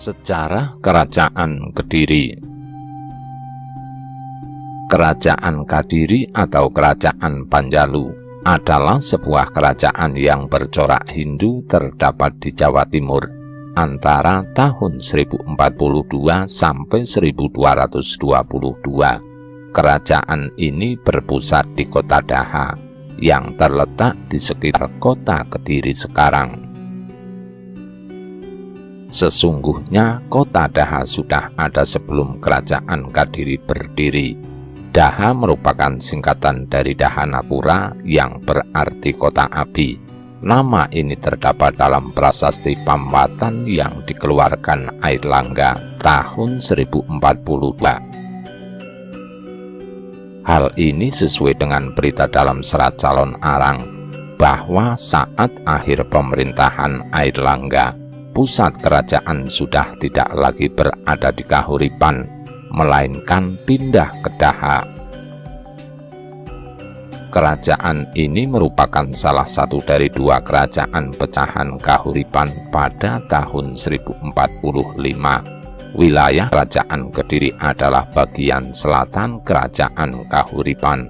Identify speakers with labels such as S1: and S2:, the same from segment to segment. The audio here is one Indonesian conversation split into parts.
S1: Sejarah Kerajaan Kediri. Kerajaan Kadiri atau Kerajaan Panjalu adalah sebuah kerajaan yang bercorak Hindu terdapat di Jawa Timur antara tahun 1042 sampai 1222. Kerajaan ini berpusat di kota Daha yang terletak di sekitar kota Kediri sekarang. Sesungguhnya kota Daha sudah ada sebelum Kerajaan Kadiri berdiri. Daha merupakan singkatan dari Dahanapura yang berarti kota api. Nama ini terdapat dalam prasasti Pamwatan yang dikeluarkan Airlangga tahun 1042. Hal ini sesuai dengan berita dalam serat calon Arang bahwa saat akhir pemerintahan Airlangga, pusat kerajaan sudah tidak lagi berada di Kahuripan, melainkan pindah ke Daha. Kerajaan ini merupakan salah satu dari dua kerajaan pecahan Kahuripan pada tahun 1045. Wilayah Kerajaan Kediri adalah bagian selatan Kerajaan Kahuripan.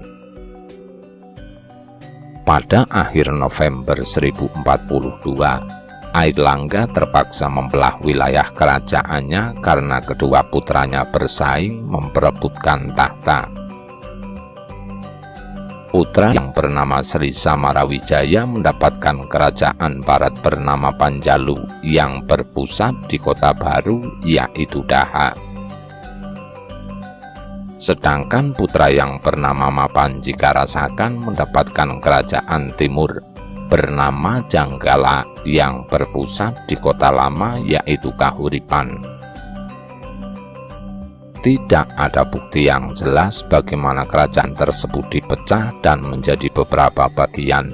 S1: Pada akhir November 1042, Airlangga terpaksa membelah wilayah kerajaannya karena kedua putranya bersaing memperebutkan tahta. Putra yang bernama Sri Samarawijaya mendapatkan kerajaan barat bernama Panjalu yang berpusat di kota baru yaitu Daha. Sedangkan putra yang bernama Mapanjika Rasakan mendapatkan kerajaan timur bernama Janggala yang berpusat di kota lama yaitu Kahuripan. Tidak ada bukti yang jelas bagaimana kerajaan tersebut dipecah dan menjadi beberapa bagian.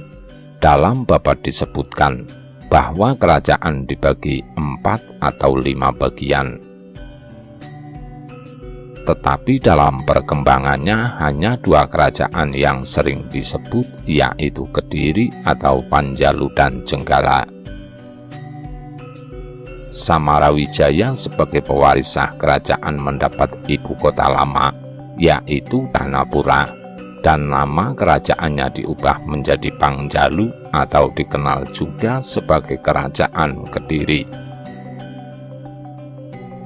S1: Dalam bab disebutkan bahwa kerajaan dibagi 4 atau 5 bagian. Tetapi dalam perkembangannya hanya dua kerajaan yang sering disebut yaitu Kediri atau Panjalu dan Jenggala. Samarawijaya sebagai pewaris sah kerajaan mendapat ibu kota lama yaitu Dahanapura dan nama kerajaannya diubah menjadi Panjalu atau dikenal juga sebagai Kerajaan Kediri.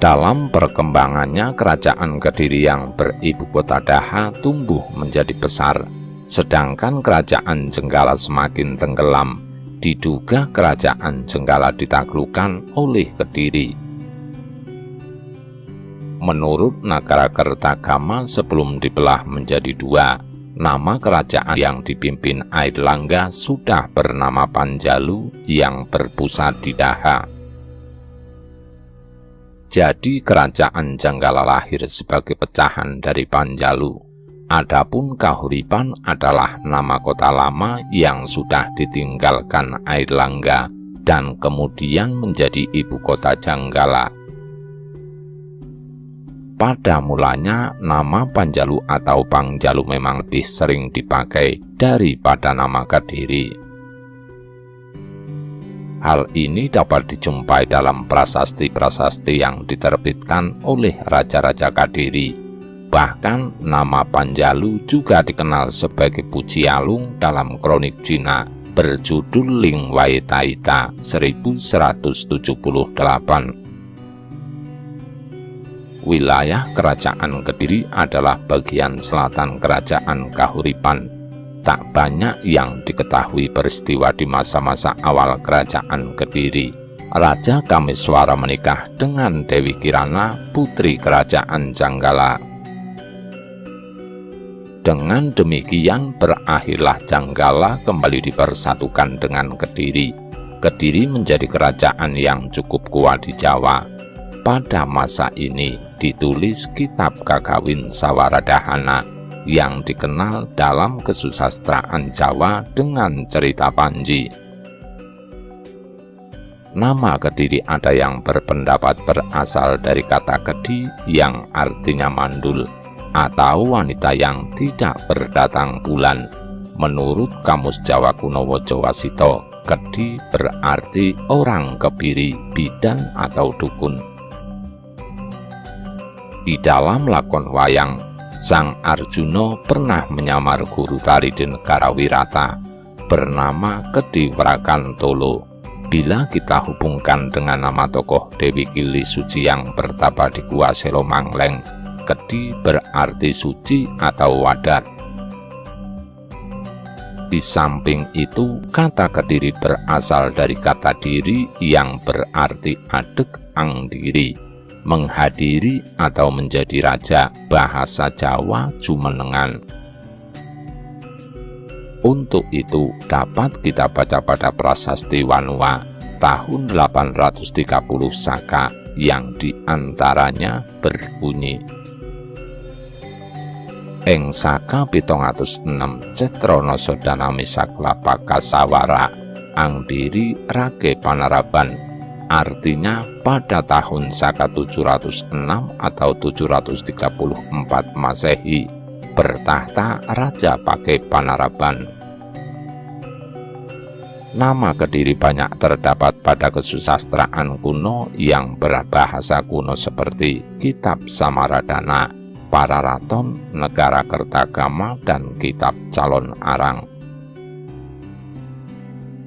S1: Dalam perkembangannya, Kerajaan Kediri yang beribu kota Daha tumbuh menjadi besar, sedangkan Kerajaan Jenggala semakin tenggelam. Diduga Kerajaan Jenggala ditaklukkan oleh Kediri. Menurut Nagarakertagama, sebelum dibelah menjadi dua, nama kerajaan yang dipimpin Airlangga sudah bernama Panjalu yang berpusat di Daha. Jadi Kerajaan Janggala lahir sebagai pecahan dari Panjalu. Adapun Kahuripan adalah nama kota lama yang sudah ditinggalkan Airlangga dan kemudian menjadi ibu kota Janggala. Pada mulanya nama Panjalu atau Pangjalu memang lebih sering dipakai daripada nama Kediri. Hal ini dapat dijumpai dalam prasasti-prasasti yang diterbitkan oleh Raja-Raja Kadiri. Bahkan nama Panjalu juga dikenal sebagai Pujialung dalam kronik Cina berjudul Ling Wai Taita 1178. Wilayah Kerajaan Kediri adalah bagian selatan Kerajaan Kahuripan. Tak banyak yang diketahui peristiwa di masa-masa awal Kerajaan Kediri. Raja Kamiswara menikah dengan Dewi Kirana, putri Kerajaan Janggala. Dengan demikian berakhirlah Janggala kembali dipersatukan dengan Kediri. Kediri menjadi kerajaan yang cukup kuat di Jawa. Pada masa ini ditulis kitab Kakawin Sawaradahana yang dikenal dalam kesusastraan Jawa dengan cerita Panji. Nama Kediri ada yang berpendapat berasal dari kata Kedi yang artinya mandul atau wanita yang tidak berdatang bulan. Menurut Kamus Jawa Kuno Wojowasito, Kedi berarti orang kebiri, bidan atau dukun. Di dalam lakon wayang, Sang Arjuna pernah menyamar guru tari di negara Wirata bernama Kedhi Wrakantala. Bila kita hubungkan dengan nama tokoh Dewi Kili Suci yang bertapa di Gua Selo Mangleng, Kedhi berarti suci atau wadat. Di samping itu, kata Kediri berasal dari kata diri yang berarti adeg angdiri, menghadiri atau menjadi raja, bahasa Jawa Jumenengan. Untuk itu dapat kita baca pada prasasti Wanua tahun 830 Saka yang diantaranya berbunyi: Ing Saka 706 Cetrono Sodanami Saklapa Kasawara Angdiri Rage Panaraban. Artinya pada tahun Saka 706 atau 734 Masehi bertahta Raja Pake Panaraban. Nama Kediri banyak terdapat pada kesusastraan kuno yang berbahasa kuno seperti Kitab Samaradana, Pararaton, Negara Kertagama, dan Kitab Calon Arang.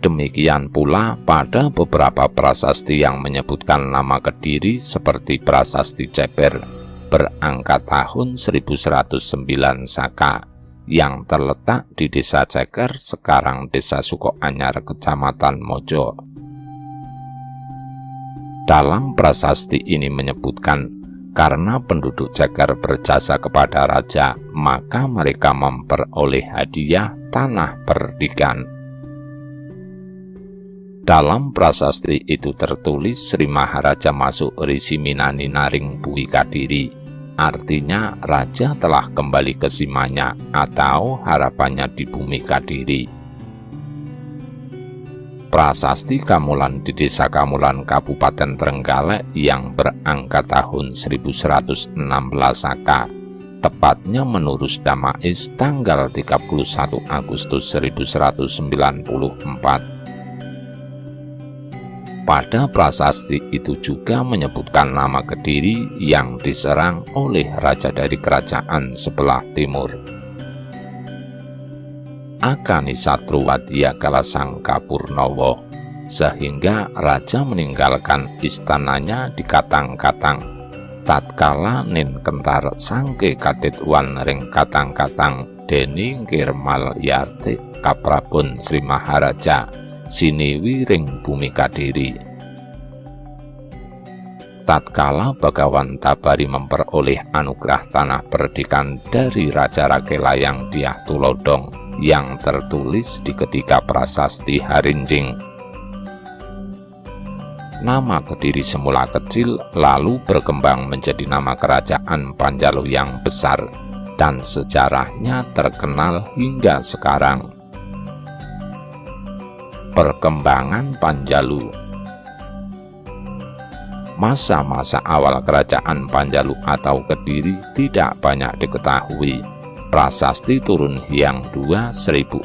S1: Demikian pula pada beberapa prasasti yang menyebutkan nama Kediri seperti prasasti Ceper berangkat tahun 1109 Saka yang terletak di Desa Ceker, sekarang Desa Sukoanyar, Kecamatan Mojo. Dalam prasasti ini menyebutkan karena penduduk Ceker berjasa kepada raja, maka mereka memperoleh hadiah tanah perdikan. Dalam prasasti itu tertulis Sri Maharaja masuk Risi Minani Naring Bui Kadiri, artinya raja telah kembali ke Simanya atau harapannya di bumi Kadiri. Prasasti Kamulan di Desa Kamulan Kabupaten Trenggalek yang berangkat tahun 1116 Saka, tepatnya menurut Damais tanggal 31 Agustus 1194. Pada prasasti itu juga menyebutkan nama Kediri yang diserang oleh raja dari kerajaan sebelah timur. Akani Satruwadya Kalasangka Purnawa, sehingga raja meninggalkan istananya di Katang-Katang. Tatkala nin kentar sangke kadetwan ring Katang-Katang deni Kirmal Yati Kaprabon Sri Maharaja siniwi ring bumi Kadiri. Tatkala Bagawan Tabari memperoleh anugerah tanah perdikan dari Raja Rakelayang Dyah Tulodong yang tertulis di ketiga prasasti Harinjing. Nama Kediri semula kecil lalu berkembang menjadi nama kerajaan Panjalu yang besar dan sejarahnya terkenal hingga sekarang. Perkembangan Panjalu. Masa-masa awal kerajaan Panjalu atau Kediri tidak banyak diketahui. Prasasti Turun Hyang II 1044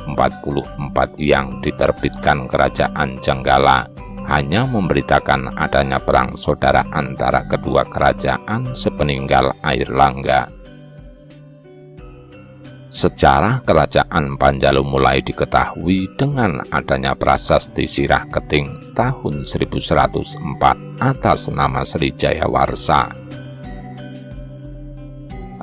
S1: yang diterbitkan Kerajaan Jenggala hanya memberitakan adanya perang saudara antara kedua kerajaan sepeninggal Airlangga. Sejarah kerajaan Panjalu mulai diketahui dengan adanya prasasti Sirah Keting tahun 1104 atas nama Sri Jayawarsa.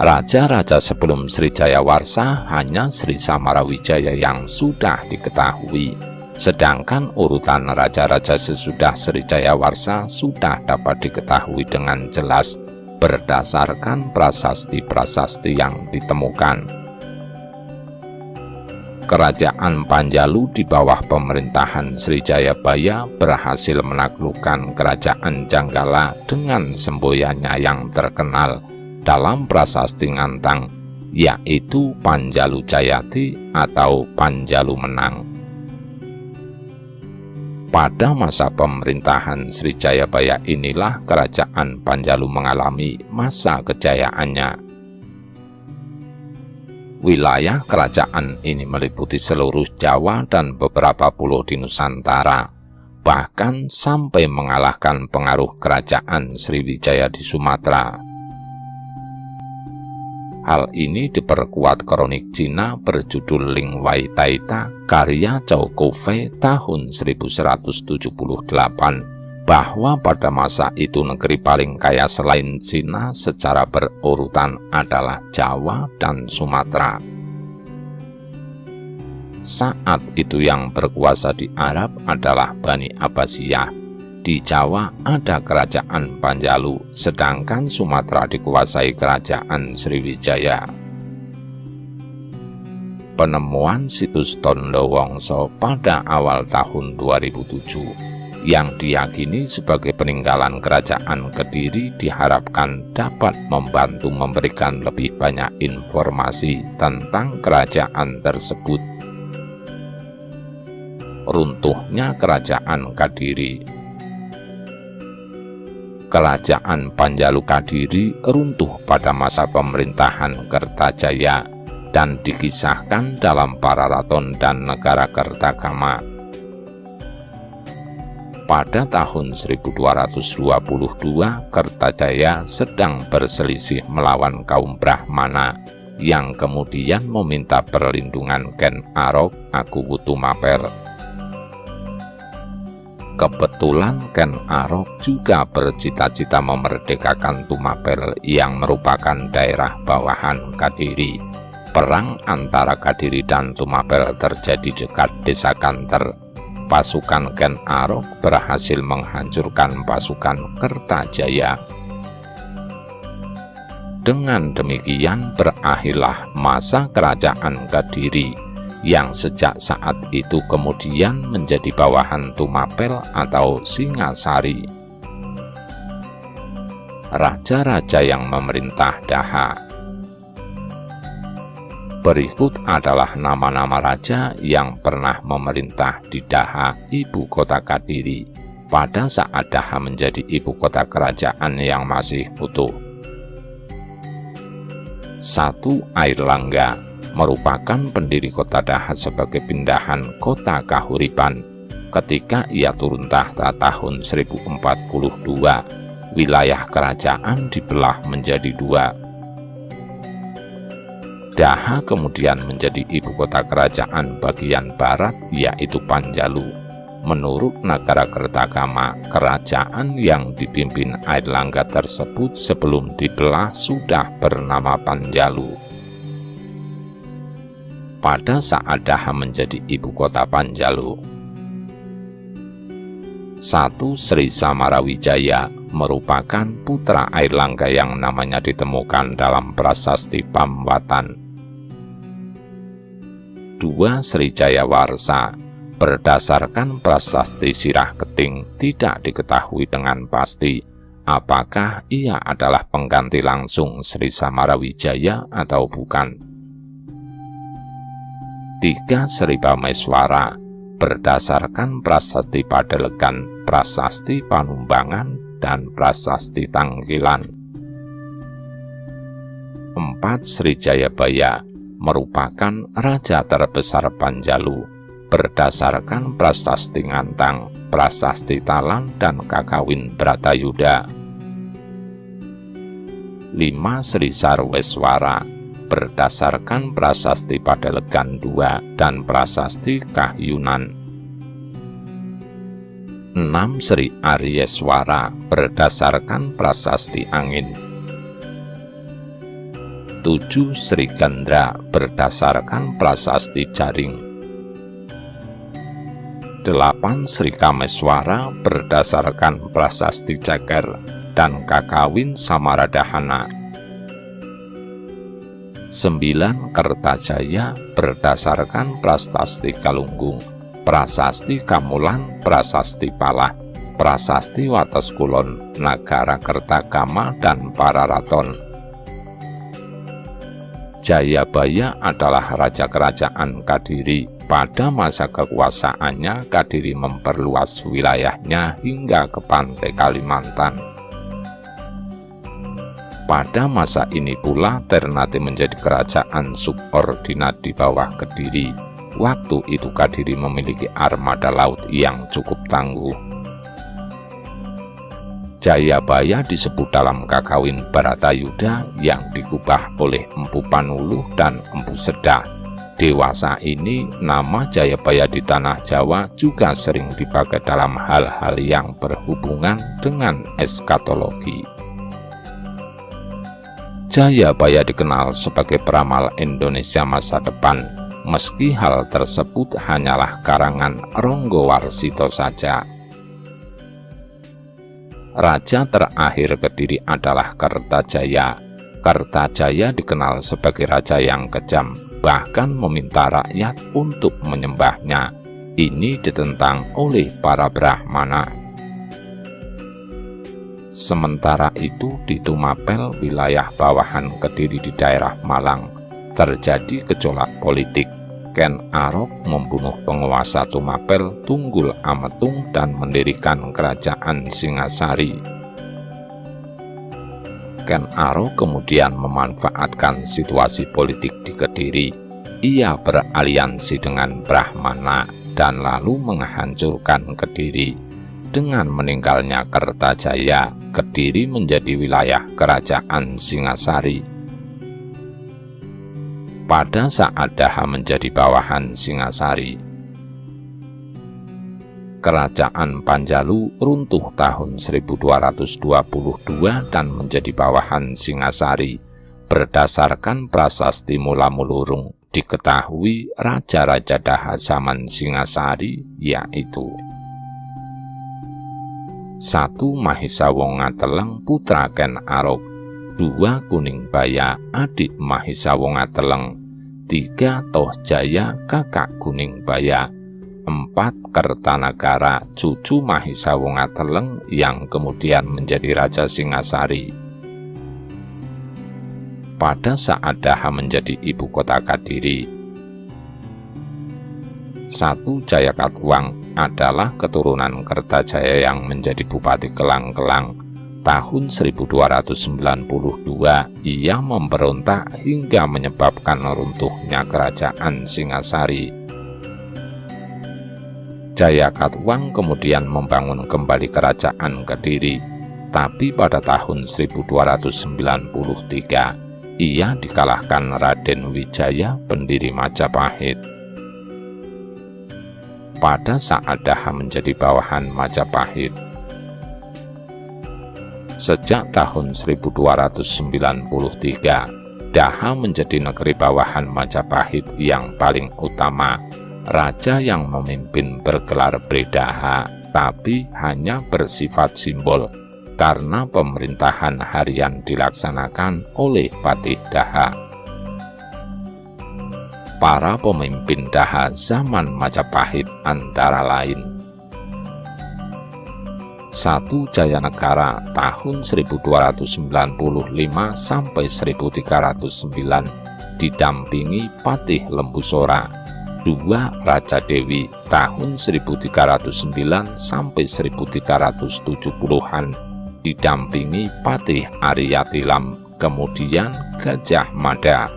S1: Raja-raja sebelum Sri Jayawarsa hanya Sri Samarawijaya yang sudah diketahui, sedangkan urutan raja-raja sesudah Sri Jayawarsa sudah dapat diketahui dengan jelas berdasarkan prasasti-prasasti yang ditemukan. Kerajaan Panjalu di bawah pemerintahan Sri Jayabaya berhasil menaklukkan kerajaan Jenggala dengan semboyannya yang terkenal dalam prasasti Ngantang, yaitu Panjalu Jayati atau Panjalu Menang. Pada masa pemerintahan Sri Jayabaya inilah kerajaan Panjalu mengalami masa kejayaannya. Wilayah kerajaan ini meliputi seluruh Jawa dan beberapa pulau di Nusantara, bahkan sampai mengalahkan pengaruh kerajaan Sriwijaya di Sumatera. Hal ini diperkuat kronik Cina berjudul Ling Wai Taita karya Zhou Kufei tahun 1178 bahwa pada masa itu negeri paling kaya selain Cina secara berurutan adalah Jawa dan Sumatera. Saat itu yang berkuasa di Arab adalah Bani Abbasiyah. Di Jawa ada kerajaan Panjalu, sedangkan Sumatera dikuasai kerajaan Sriwijaya. Penemuan situs Tondo Wongso pada awal tahun 2007 yang diyakini sebagai peninggalan kerajaan Kediri diharapkan dapat membantu memberikan lebih banyak informasi tentang kerajaan tersebut. Runtuhnya kerajaan Kediri. Kerajaan Panjalu Kediri runtuh pada masa pemerintahan Kertajaya dan dikisahkan dalam Pararaton dan Negara Kertagama. Pada tahun 1222, Kertajaya sedang berselisih melawan kaum Brahmana yang kemudian meminta perlindungan Ken Arok Akuwutumapel. Kebetulan Ken Arok juga bercita-cita memerdekakan Tumapel yang merupakan daerah bawahan Kediri. Perang antara Kediri dan Tumapel terjadi dekat desa Kanter. Pasukan Ken Arok berhasil menghancurkan pasukan Kertajaya. Dengan demikian berakhirlah masa kerajaan Kediri, yang sejak saat itu kemudian menjadi bawahan Tumapel atau Singasari. Raja-raja yang memerintah Daha. Berikut adalah nama-nama raja yang pernah memerintah di Daha, ibu kota Kediri, pada saat Daha menjadi ibu kota kerajaan yang masih utuh. 1. Airlangga merupakan pendiri kota Daha sebagai pindahan kota Kahuripan. Ketika ia turun tahta tahun 1042, wilayah kerajaan dibelah menjadi 2. Daha kemudian menjadi ibu kota kerajaan bagian barat, yaitu Panjalu. Menurut Negara Kertagama, kerajaan yang dipimpin Airlangga tersebut sebelum dibelah sudah bernama Panjalu. Pada saat Daha menjadi ibu kota Panjalu. 1. Sri Samarawijaya merupakan putra Airlangga yang namanya ditemukan dalam prasasti Pamwatan. 2. Sri Jayawarsa. Berdasarkan prasasti Sirah Keting, tidak diketahui dengan pasti apakah ia adalah pengganti langsung Sri Samarawijaya atau bukan. 3. Sri Pameswara. Berdasarkan prasasti Padelegan, prasasti Panumbangan, dan prasasti Tangkilan. 4. Sri Jayabaya merupakan raja terbesar Panjalu. Berdasarkan prasasti Ngantang, prasasti Talang, dan Kakawin Bratayuda. 5. Sri Sarweswara. Berdasarkan prasasti Padelegan II dan prasasti Kahyunan. 6. Sri Aryeswara. Berdasarkan prasasti Angin. 7. Sri Gandra. Berdasarkan prasasti Jaring. 8. Sri Kameswara. Berdasarkan prasasti Ceker dan Kakawin Samaradahana. 9. Kertajaya. Berdasarkan prasasti Kalunggung, prasasti Kamulan, prasasti Palah, prasasti Wates Kulon, Nagara Kertagama, dan Pararaton. Jayabaya adalah raja kerajaan Kediri. Pada masa kekuasaannya, Kediri memperluas wilayahnya hingga ke pantai Kalimantan. Pada masa ini pula Ternate menjadi kerajaan subordinat di bawah Kediri. Waktu itu Kediri memiliki armada laut yang cukup tangguh. Jayabaya disebut dalam kakawin Baratayuda yang digubah oleh Empu Panuluh dan Empu Sedah. Dewasa ini, nama Jayabaya di tanah Jawa juga sering dipakai dalam hal-hal yang berhubungan dengan eskatologi. Jayabaya dikenal sebagai peramal Indonesia masa depan, meski hal tersebut hanyalah karangan Ronggo Warsito saja. Raja terakhir Kediri adalah Kertajaya. Kertajaya dikenal sebagai raja yang kejam, bahkan meminta rakyat untuk menyembahnya. Ini ditentang oleh para Brahmana. Sementara itu di Tumapel, wilayah bawahan Kediri di daerah Malang, terjadi gejolak politik. Ken Arok membunuh penguasa Tumapel, Tunggul Ametung, dan mendirikan kerajaan Singasari. Ken Arok kemudian memanfaatkan situasi politik di Kediri. Ia beraliansi dengan Brahmana dan lalu menghancurkan Kediri. Dengan meninggalnya Kertajaya, Kediri menjadi wilayah kerajaan Singasari. Pada saat Daha menjadi bawahan Singasari, Kerajaan Panjalu runtuh tahun 1222 dan menjadi bawahan Singasari. Berdasarkan prasasti Mula Mulurung, diketahui raja-raja Daha zaman Singasari yaitu 1. Mahisa Wongateleng putra Ken Arok, 2. Kuningbaya adik Mahisa Wongateleng, 3. Tohjaya kakak Kuningbaya, 4. Kertanagara cucu Mahisa Wongateleng yang kemudian menjadi Raja Singasari. Pada saat Daha menjadi ibu kota Kediri, 1. Jayakatwang adalah keturunan Kertajaya yang menjadi Bupati Kelang-Kelang. Tahun 1292 ia memberontak hingga menyebabkan runtuhnya kerajaan Singasari. Jayakatwang kemudian membangun kembali kerajaan Kediri, tapi pada tahun 1293 ia dikalahkan Raden Wijaya, pendiri Majapahit. Pada saat Daha menjadi bawahan Majapahit, sejak tahun 1293, Daha menjadi negeri bawahan Majapahit yang paling utama. Raja yang memimpin bergelar Bredaha, tapi hanya bersifat simbol, karena pemerintahan harian dilaksanakan oleh Patih Daha. Para pemimpin Daha zaman Majapahit antara lain: 1. Jayanegara tahun 1295 sampai 1309 didampingi Patih Lembusora. 2. Raja Dewi tahun 1309 sampai 1370-an didampingi Patih Aryatilam, kemudian Gajah Mada.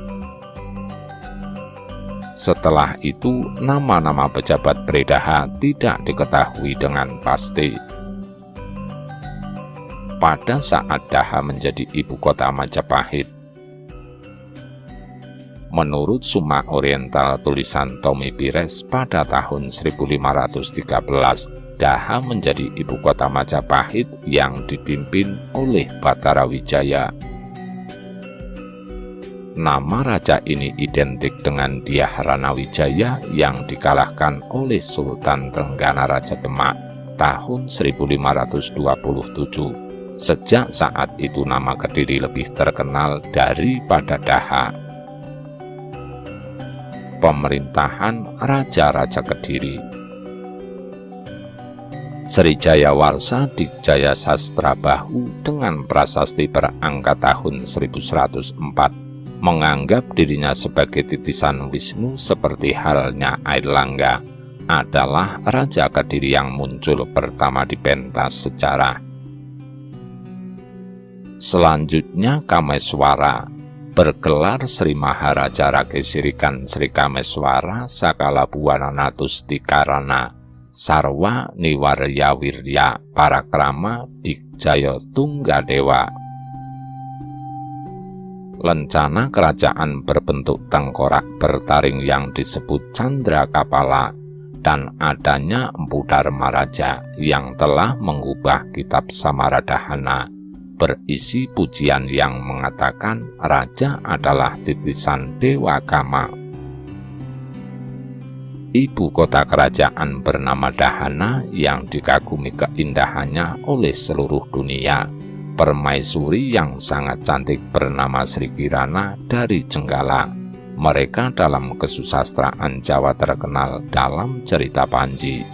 S1: Setelah itu nama-nama pejabat Bredaha tidak diketahui dengan pasti. Pada saat Daha menjadi ibu kota Majapahit, menurut Suma Oriental tulisan Tommy Pires pada tahun 1513, Daha menjadi ibu kota Majapahit yang dipimpin oleh Batara Wijaya. Nama raja ini identik dengan Dyah Rana Wijaya yang dikalahkan oleh Sultan Trenggana Raja Demak tahun 1527. Sejak saat itu nama Kediri lebih terkenal daripada Daha. Pemerintahan Raja-Raja Kediri. Srijaya Warsa di Jaya Sastra Bahu dengan prasasti berangka tahun 1104 menganggap dirinya sebagai titisan Wisnu seperti halnya Airlangga, adalah Raja Kediri yang muncul pertama di pentas sejarah. Selanjutnya Kameswara, bergelar Sri Maharaja Ragesirikan Sri Kameswara Sakala Buwana Natus Tikarana, Sarwa Niwarya Wirya Parakrama Dikjaya Tunggadewa. Lencana kerajaan berbentuk tengkorak bertaring yang disebut Candra Kapala, dan adanya Empu Dharmaraja yang telah mengubah kitab Samaradhana berisi pujian yang mengatakan raja adalah titisan Dewa Kama. Ibu kota kerajaan bernama Dahana yang dikagumi keindahannya oleh seluruh dunia. Permaisuri yang sangat cantik bernama Sri Kirana dari Jenggala. Mereka dalam kesusastraan Jawa terkenal dalam cerita Panji.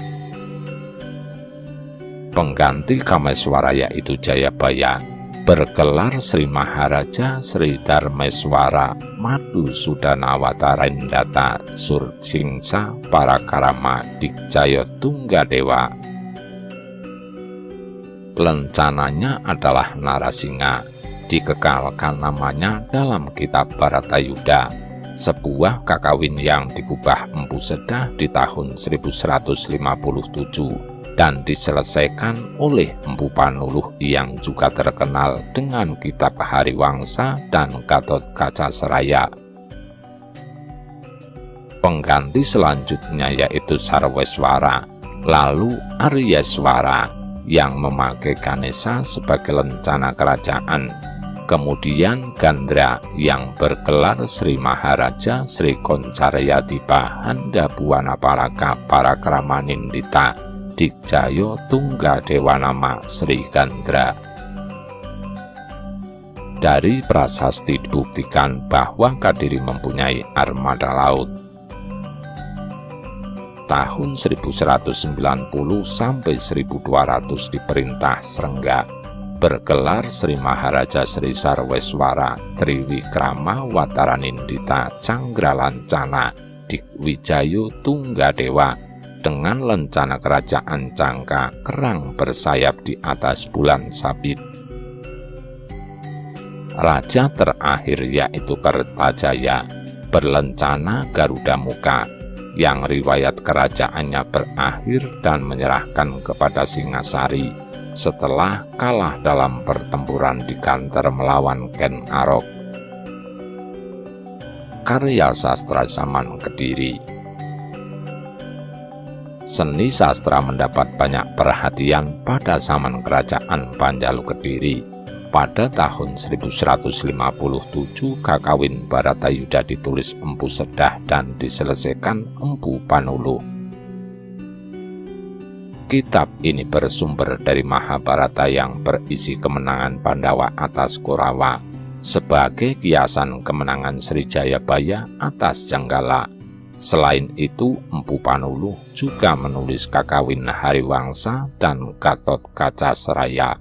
S1: Pengganti Kameswara yaitu Jayabaya bergelar Sri Maharaja Sri Dharmeswara Madhusudanawatarenddata Surcingsa Parakarama Dikjaya Tunggadewa. Lencananya adalah Narasingha, dikekalkan namanya dalam kitab Bharatayuda. Sebuah kakawin yang digubah Empu Sedah di tahun 1157 dan diselesaikan oleh Empu Panuluh yang juga terkenal dengan kitab Hariwangsa dan Gatotkaca-seraya. Pengganti selanjutnya yaitu Sarweswara, lalu Aryeswara yang memakai Ganesha sebagai lencana kerajaan. Kemudian Gandra yang bergelar Sri Maharaja Sri Koncaryadipa Handabuwana Paraka Parakramanindita Dikjaya Tunggadewa nama Sri Gandra. Dari prasasti dibuktikan bahwa Kadiri mempunyai armada laut. Tahun 1190 sampai 1200 diperintah Srengga bergelar Sri Maharaja Sri Sarweswara Triwikrama Wataranindita Cangralancana Dikwijayu Tunggadewa dengan lencana kerajaan Cangka kerang bersayap di atas bulan sabit. Raja terakhir yaitu Kertajaya berlencana Garuda Muka yang riwayat kerajaannya berakhir dan menyerahkan kepada Singasari setelah kalah dalam pertempuran di Kanter melawan Ken Arok. Karya sastra zaman Kediri. Seni sastra mendapat banyak perhatian pada zaman kerajaan Panjalu Kediri. Pada tahun 1157 kakawin Bharatayuda ditulis Empu Sedah dan diselesaikan Empu Panuluh. Kitab ini bersumber dari Mahabharata yang berisi kemenangan Pandawa atas Korawa sebagai kiasan kemenangan Sri Jayabaya atas Jenggala. Selain itu, Empu Panuluh juga menulis kakawin Hariwangsa dan Gatotkaca-seraya.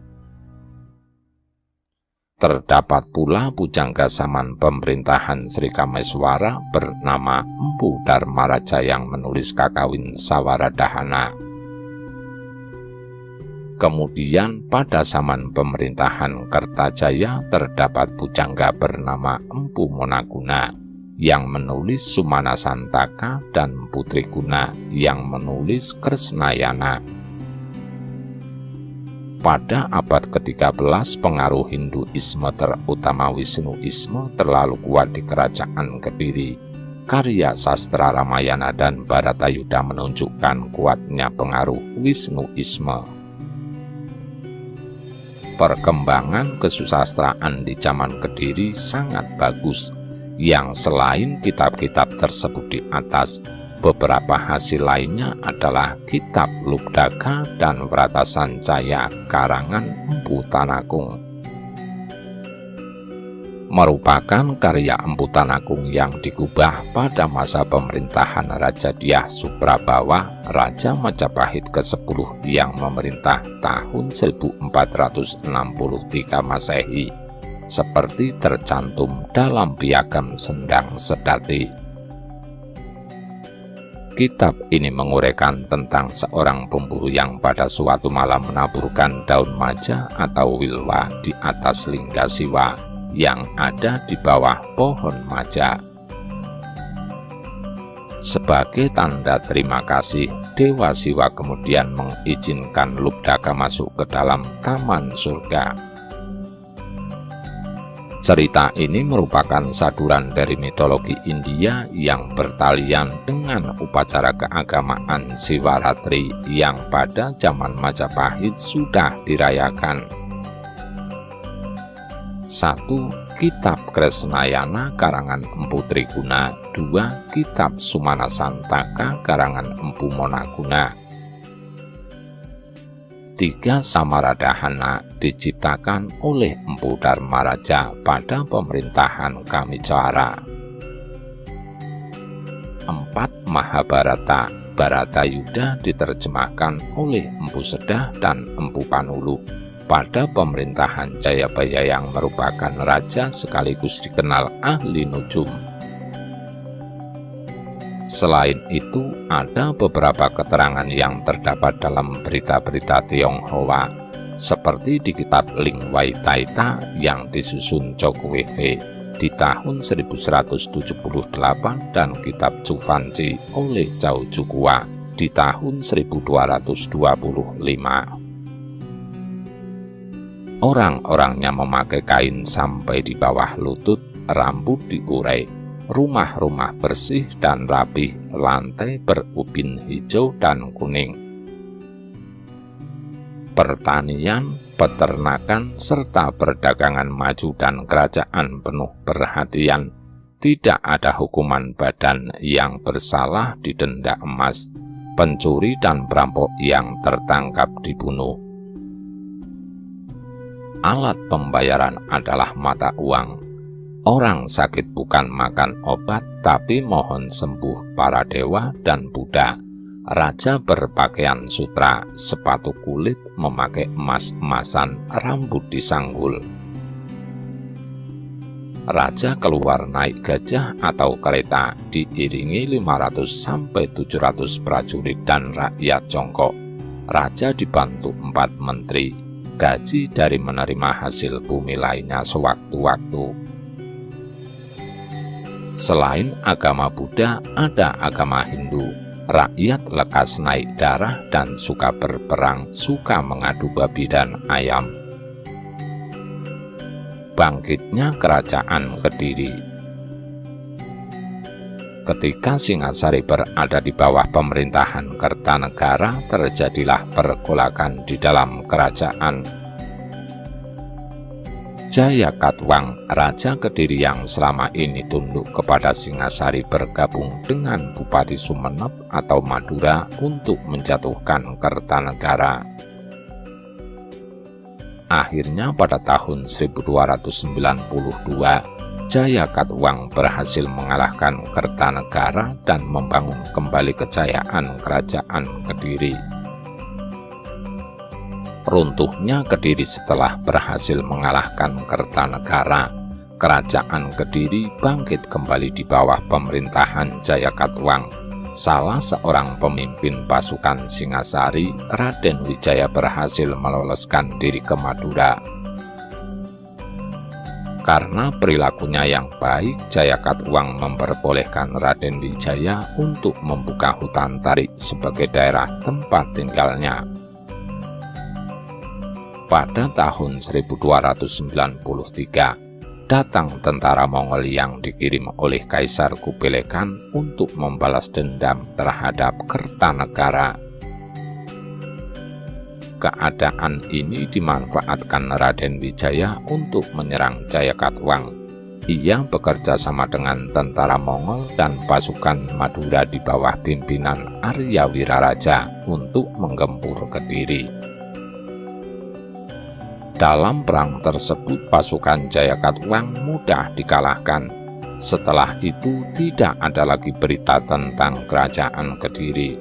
S1: Terdapat pula pujangga zaman pemerintahan Sri Kameswara bernama Empu Dharmaraja yang menulis kakawin Sawaradhana. Kemudian pada zaman pemerintahan Kertajaya terdapat pujangga bernama Empu Monaguna yang menulis Sumana Santaka dan Putri Guna yang menulis Kresnayana. Pada abad ke-13 pengaruh Hinduisme terutama Wisnuisme terlalu kuat di kerajaan Kediri. Karya sastra Ramayana dan Bharatayuda menunjukkan kuatnya pengaruh Wisnuisme. Perkembangan kesusastraan di zaman Kediri sangat bagus, yang selain kitab-kitab tersebut di atas, beberapa hasil lainnya adalah kitab Lubdaka dan Vratasancaya karangan Empu Tanakung. Merupakan karya Empu Tanakung yang digubah pada masa pemerintahan Raja Dyah Suprabawa, Raja Majapahit ke-10 yang memerintah tahun 1463 Masehi, seperti tercantum dalam Piagam Sendang Sedati. Kitab ini menguraikan tentang seorang pemburu yang pada suatu malam menaburkan daun maja atau wilwa di atas lingga siwa yang ada di bawah pohon maja. Sebagai tanda terima kasih, Dewa Siwa kemudian mengizinkan Lubdaka masuk ke dalam taman surga. Cerita ini merupakan saduran dari mitologi India yang bertalian dengan upacara keagamaan Sivaratri yang pada zaman Majapahit sudah dirayakan. 1. Kitab Kresnayana karangan Empu Triguna. 2. Kitab Sumana Santaka karangan Empu Monaguna. 3. Samaradahana diciptakan oleh Empu Dharmaraja pada pemerintahan Kamicara. 4. Mahabharata Bharatayuda diterjemahkan oleh Empu Sedah dan Empu Panulu pada pemerintahan Jayabaya yang merupakan raja sekaligus dikenal ahli nujum. Selain itu, ada beberapa keterangan yang terdapat dalam berita-berita Tionghoa, seperti di kitab Lingwai Taita yang disusun Choco Wewe di tahun 1178 dan kitab Cuvanci oleh Cao Jukua di tahun 1225. Orang-orangnya memakai kain sampai di bawah lutut, rambut diurai, rumah-rumah bersih dan rapih, lantai berubin hijau dan kuning. Pertanian, peternakan, serta perdagangan maju dan kerajaan penuh perhatian. Tidak ada hukuman badan yang bersalah didenda emas, pencuri dan perampok yang tertangkap dibunuh. Alat pembayaran adalah mata uang. Orang sakit bukan makan obat, tapi mohon sembuh para dewa dan Buddha. Raja berpakaian sutra, sepatu kulit, memakai emas-emasan, rambut disanggul. Raja keluar naik gajah atau kereta, diiringi 500-700 prajurit dan rakyat jongkok. Raja dibantu 4 menteri, gaji dari menerima hasil bumi lainnya sewaktu-waktu. Selain agama Buddha, ada agama Hindu. Rakyat lekas naik darah dan suka berperang, suka mengadu babi dan ayam. Bangkitnya kerajaan Kediri. Ketika Singasari berada di bawah pemerintahan Kertanegara, terjadilah pergolakan di dalam kerajaan. Jayakatwang, Raja Kediri yang selama ini tunduk kepada Singasari, bergabung dengan Bupati Sumenep atau Madura untuk menjatuhkan Kertanegara. Akhirnya pada tahun 1292, Jayakatwang berhasil mengalahkan Kertanegara dan membangun kembali kejayaan kerajaan Kediri. Runtuhnya Kediri setelah berhasil mengalahkan Kertanegara. Kerajaan Kediri bangkit kembali di bawah pemerintahan Jayakatwang. Salah seorang pemimpin pasukan Singasari, Raden Wijaya, berhasil meloloskan diri ke Madura. Karena perilakunya yang baik, Jayakatwang memperbolehkan Raden Wijaya untuk membuka hutan tarik sebagai daerah tempat tinggalnya. Pada tahun 1293, datang tentara Mongol yang dikirim oleh Kaisar Kubilai Khan untuk membalas dendam terhadap Kertanegara. Keadaan ini dimanfaatkan Raden Wijaya untuk menyerang Jayakatwang. Ia bekerja sama dengan tentara Mongol dan pasukan Madura di bawah pimpinan Arya Wiraraja untuk menggempur Kediri. Dalam perang tersebut, pasukan Jayakatwang mudah dikalahkan. Setelah itu, tidak ada lagi berita tentang kerajaan Kediri.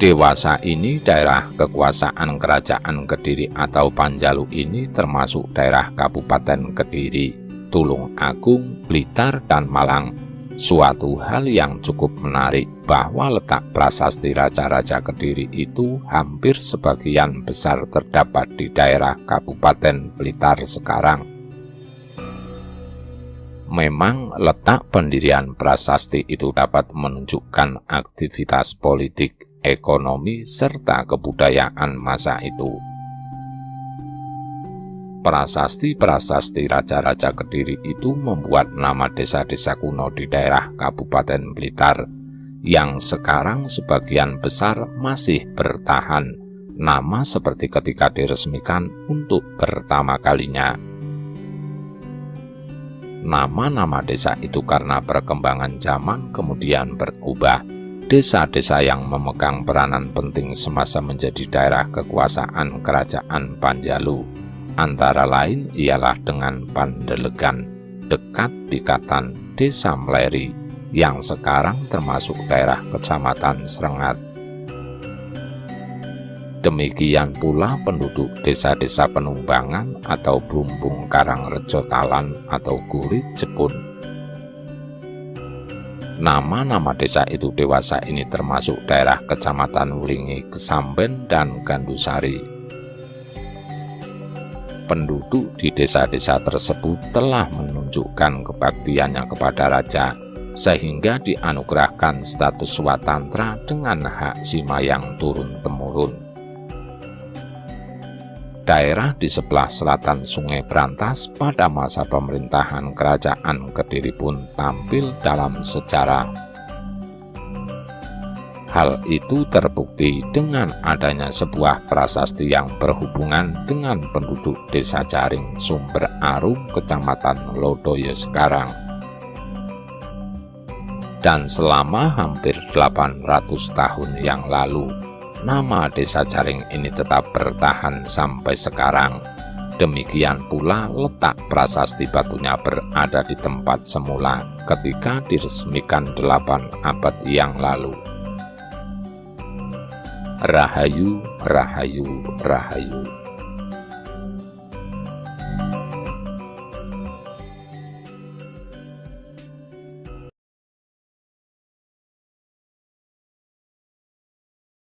S1: Dewasa ini, daerah kekuasaan kerajaan Kediri atau Panjalu ini termasuk daerah Kabupaten Kediri, Tulung Agung, Blitar, dan Malang. Suatu hal yang cukup menarik bahwa letak prasasti raja-raja Kediri itu hampir sebagian besar terdapat di daerah Kabupaten Blitar sekarang. Memang letak pendirian prasasti itu dapat menunjukkan aktivitas politik, ekonomi, serta kebudayaan masa itu. Prasasti-prasasti raja-raja Kediri itu membuat nama desa-desa kuno di daerah Kabupaten Blitar, yang sekarang sebagian besar masih bertahan nama seperti ketika diresmikan untuk pertama kalinya. Nama-nama desa itu karena perkembangan zaman kemudian berubah. Desa-desa yang memegang peranan penting semasa menjadi daerah kekuasaan Kerajaan Panjalu antara lain ialah dengan Pandelegan, dekat Bikatan, Desa Mleri, yang sekarang termasuk daerah Kecamatan Srengat. Demikian pula penduduk desa-desa Penumbangan atau Brumbung Karangrejo Talan atau Gurit Jepun. Nama-nama desa itu dewasa ini termasuk daerah Kecamatan Wlingi, Kesamben, dan Gandusari. Penduduk di desa-desa tersebut telah menunjukkan kebaktiannya kepada raja, sehingga dianugerahkan status Swatantra dengan hak simayang turun-temurun. Daerah di sebelah selatan Sungai Brantas pada masa pemerintahan Kerajaan Kediri pun tampil dalam sejarah. Hal itu terbukti dengan adanya sebuah prasasti yang berhubungan dengan penduduk Desa Jaring, Sumber Arum, Kecamatan Lodoyo sekarang. Dan selama hampir 800 tahun yang lalu, nama Desa Jaring ini tetap bertahan sampai sekarang. Demikian pula letak prasasti batunya berada di tempat semula ketika diresmikan 8 abad yang lalu. Rahayu, Rahayu, Rahayu.